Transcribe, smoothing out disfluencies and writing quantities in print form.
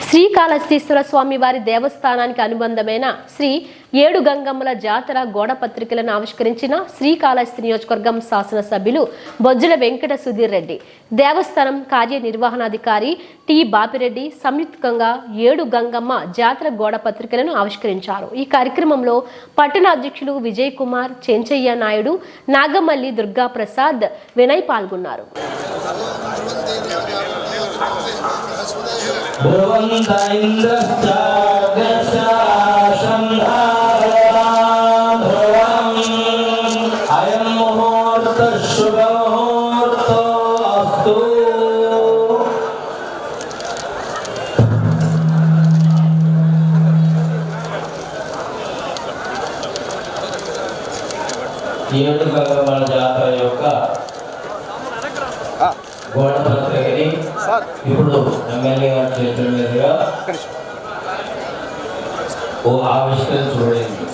శ్రీకాళహస్తీశ్వర స్వామి వారి దేవస్థానానికి అనుబంధమైన శ్రీ ఏడు గంగమ్మల జాతర గోడ పత్రికలను ఆవిష్కరించిన శ్రీకాళహస్తి నియోజకవర్గం శాసనసభ్యులు బొజ్జల వెంకట సుధీర్ రెడ్డి, దేవస్థానం కార్యనిర్వహణాధికారి టి బాపిరెడ్డి సంయుక్తంగా ఏడు గంగమ్మ జాతర గోడ పత్రికలను ఆవిష్కరించారు. ఈ కార్యక్రమంలో పట్టణ అధ్యక్షులు విజయ్ కుమార్, చెంచయ్య నాయుడు, నాగమల్లి, దుర్గా ప్రసాద్, వినయ్ పాల్గొన్నారు. ఏడు గంగమ్మల జాతర యొక్క గోడ పత్రికని ఇప్పుడు ఎమ్మెల్యే గారి చేతుల మీదుగా ఆవిష్కరణ చూడండి.